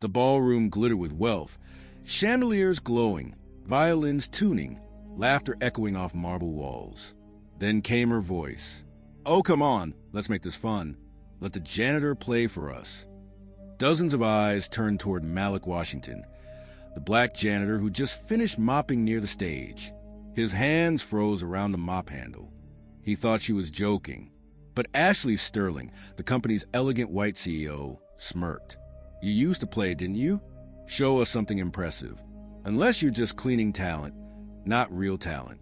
The ballroom glittered with wealth, chandeliers glowing, violins tuning, laughter echoing off marble walls. Then came her voice. "Oh, come on, let's make this fun. Let the janitor play for us." Dozens of eyes turned toward Malik Washington, the black janitor who just finished mopping near the stage. His hands froze around the mop handle. He thought she was joking. But Ashley Sterling, the company's elegant white CEO, smirked. "You used to play, didn't you? Show us something impressive. Unless you're just cleaning talent, not real talent."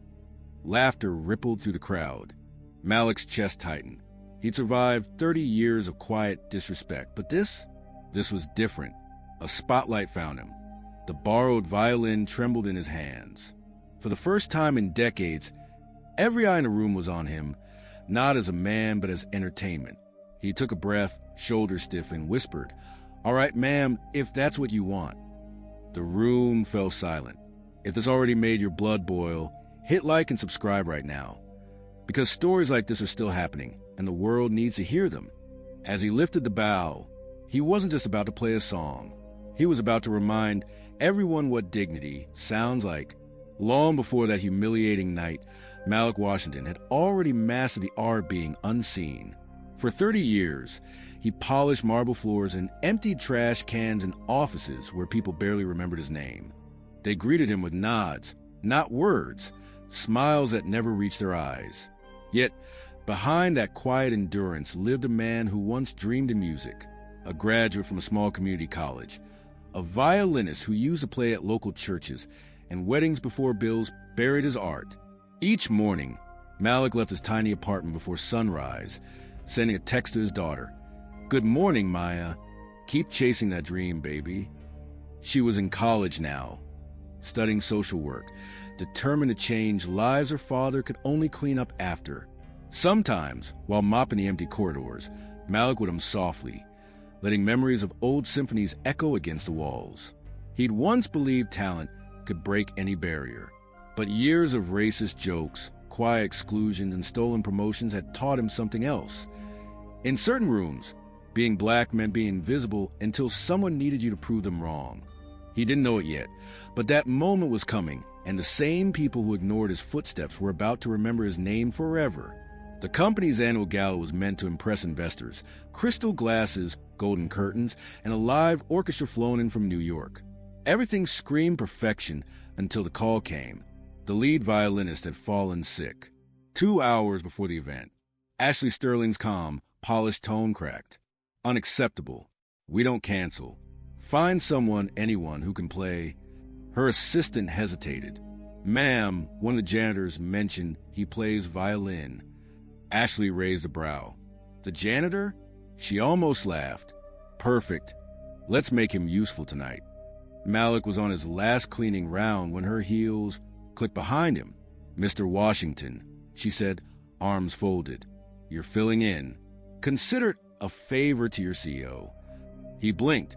Laughter rippled through the crowd. Malik's chest tightened. He'd survived 30 years of quiet disrespect, but this was different. A spotlight found him. The borrowed violin trembled in his hands. For the first time in decades, every eye in the room was on him, not as a man, but as entertainment. He took a breath, shoulders stiff, and whispered, "All right, ma'am, if that's what you want." The room fell silent. If this already made your blood boil, hit like and subscribe right now. Because stories like this are still happening, and the world needs to hear them. As he lifted the bow, he wasn't just about to play a song. He was about to remind everyone what dignity sounds like. Long before that humiliating night, Malik Washington had already mastered the art of being unseen. For 30 years, he polished marble floors and emptied trash cans in offices where people barely remembered his name. They greeted him with nods, not words, smiles that never reached their eyes. Yet, behind that quiet endurance lived a man who once dreamed of music, a graduate from a small community college, a violinist who used to play at local churches and weddings before bills buried his art. Each morning, Malik left his tiny apartment before sunrise, sending a text to his daughter. "Good morning, Maya. Keep chasing that dream, baby." She was in college now, studying social work, determined to change lives her father could only clean up after. Sometimes, while mopping the empty corridors, Malik would hum softly, letting memories of old symphonies echo against the walls. He'd once believed talent could break any barrier, but years of racist jokes, quiet exclusions, and stolen promotions had taught him something else. In certain rooms, being black meant being invisible until someone needed you to prove them wrong. He didn't know it yet, but that moment was coming, and the same people who ignored his footsteps were about to remember his name forever. The company's annual gala was meant to impress investors: crystal glasses, golden curtains, and a live orchestra flown in from New York. Everything screamed perfection until the call came. The lead violinist had fallen sick. 2 hours before the event, Ashley Sterling's calm, polished tone cracked. "Unacceptable. We don't cancel. Find anyone who can play." Her assistant hesitated. "Ma'am," one of the janitors mentioned, "he plays violin." Ashley raised a brow. "The janitor?" She almost laughed. "Perfect. Let's make him useful tonight." Malik was on his last cleaning round when her heels clicked behind him. "Mr. Washington," she said, arms folded. "You're filling in. Consider it a favor to your CEO." He blinked,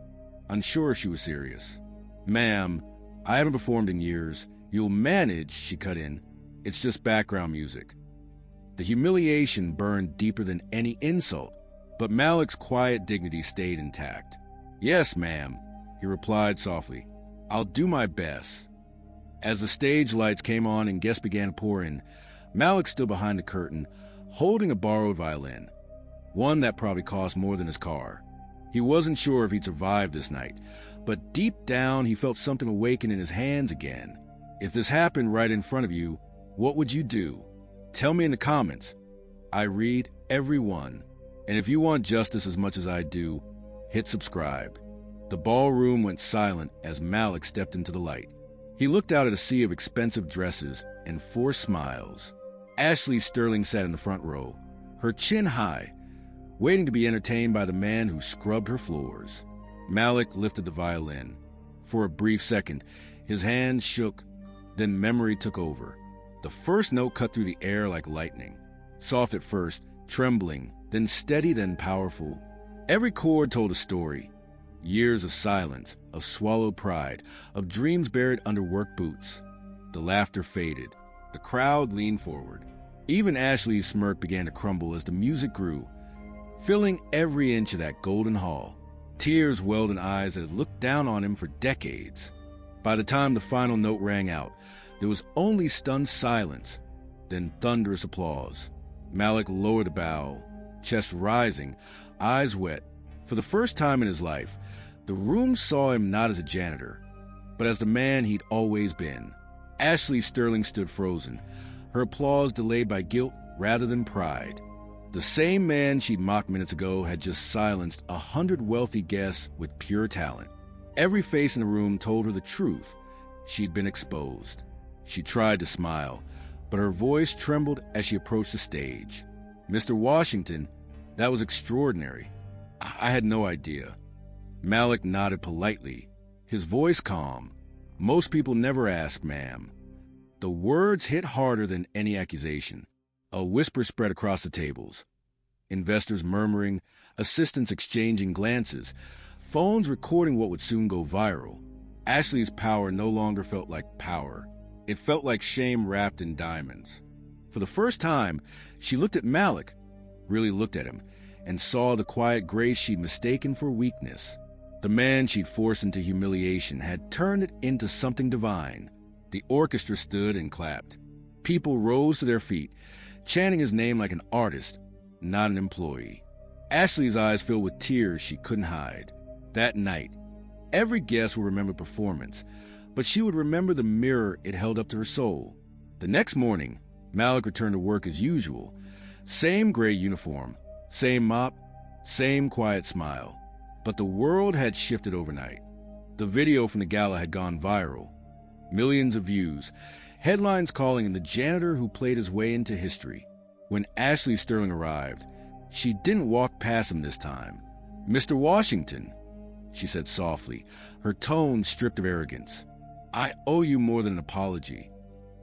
unsure she was serious. "Ma'am, I haven't performed in years. You'll manage," she cut in. "It's just background music." The humiliation burned deeper than any insult, but Malik's quiet dignity stayed intact. "Yes, ma'am," he replied softly. "I'll do my best." As the stage lights came on and guests began to pour in, Malik stood behind the curtain, holding a borrowed violin, one that probably cost more than his car. He wasn't sure if he'd survive this night, but deep down he felt something awaken in his hands again. If this happened right in front of you, what would you do? Tell me in the comments. I read every one. And if you want justice as much as I do, hit subscribe. The ballroom went silent as Malik stepped into the light. He looked out at a sea of expensive dresses and forced smiles. Ashley Sterling sat in the front row, her chin high, waiting to be entertained by the man who scrubbed her floors. Malik lifted the violin. For a brief second, his hands shook, then memory took over. The first note cut through the air like lightning. Soft at first, trembling, then steady, then powerful. Every chord told a story. Years of silence, of swallowed pride, of dreams buried under work boots. The laughter faded. The crowd leaned forward. Even Ashley's smirk began to crumble as the music grew, filling every inch of that golden hall. Tears welled in eyes that had looked down on him for decades. By the time the final note rang out, there was only stunned silence, then thunderous applause. Malik lowered a bow, chest rising, eyes wet. For the first time in his life, the room saw him not as a janitor, but as the man he'd always been. Ashley Sterling stood frozen, her applause delayed by guilt rather than pride. The same man she'd mocked minutes ago had just silenced 100 wealthy guests with pure talent. Every face in the room told her the truth. She'd been exposed. She tried to smile, but her voice trembled as she approached the stage. "Mr. Washington, that was extraordinary. I had no idea." Malik nodded politely, his voice calm. "Most people never ask, ma'am." The words hit harder than any accusation. A whisper spread across the tables. Investors murmuring, assistants exchanging glances, phones recording what would soon go viral. Ashley's power no longer felt like power. It felt like shame wrapped in diamonds. For the first time, she looked at Malik, really looked at him, and saw the quiet grace she'd mistaken for weakness. The man she'd forced into humiliation had turned it into something divine. The orchestra stood and clapped. People rose to their feet, chanting his name like an artist, not an employee. Ashley's eyes filled with tears she couldn't hide. That night, every guest would remember performance, but she would remember the mirror it held up to her soul. The next morning, Malik returned to work as usual. Same gray uniform, same mop, same quiet smile. But the world had shifted overnight. The video from the gala had gone viral. Millions of views, headlines calling him the janitor who played his way into history. When Ashley Sterling arrived, she didn't walk past him this time. "Mr. Washington," she said softly, her tone stripped of arrogance. "I owe you more than an apology."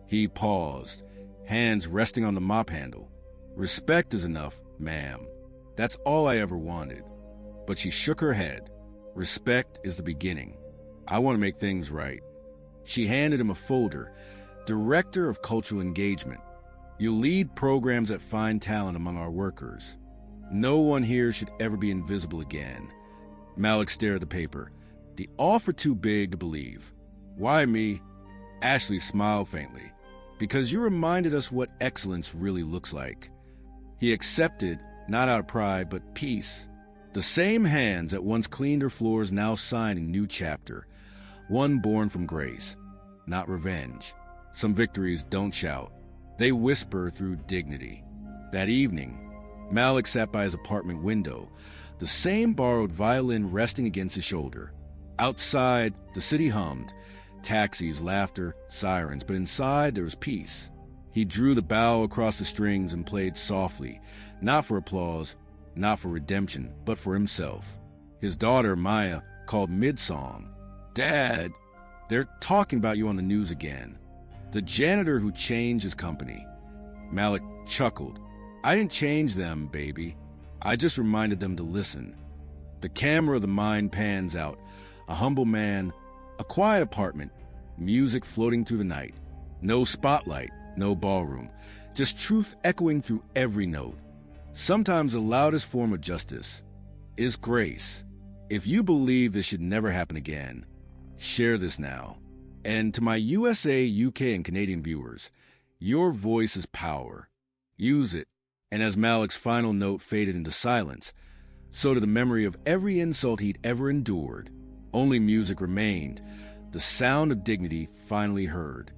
He paused, hands resting on the mop handle. "Respect is enough, ma'am. That's all I ever wanted." But she shook her head. "Respect is the beginning. I want to make things right." She handed him a folder. "Director of Cultural Engagement. You'll lead programs that find talent among our workers. No one here should ever be invisible again." Malik stared at the paper. The offer too big to believe. "Why me?" Ashley smiled faintly. "Because you reminded us what excellence really looks like." He accepted, not out of pride, but peace. The same hands that once cleaned her floors now signed a new chapter, one born from grace, not revenge. Some victories don't shout. They whisper through dignity. That evening, Malik sat by his apartment window, the same borrowed violin resting against his shoulder. Outside, the city hummed, taxis, laughter, sirens, but inside there was peace. He drew the bow across the strings and played softly, not for applause, not for redemption, but for himself. His daughter, Maya, called mid-song. "Dad, they're talking about you on the news again. The janitor who changed his company." Malik chuckled. "I didn't change them, baby. I just reminded them to listen." The camera of the mind pans out. A humble man, a quiet apartment, music floating through the night. No spotlight, no ballroom, just truth echoing through every note. Sometimes the loudest form of justice is grace. If you believe this should never happen again, share this now. And to my USA, UK, and Canadian viewers, your voice is power. Use it. And as Malik's final note faded into silence, so did the memory of every insult he'd ever endured. Only music remained, the sound of dignity finally heard.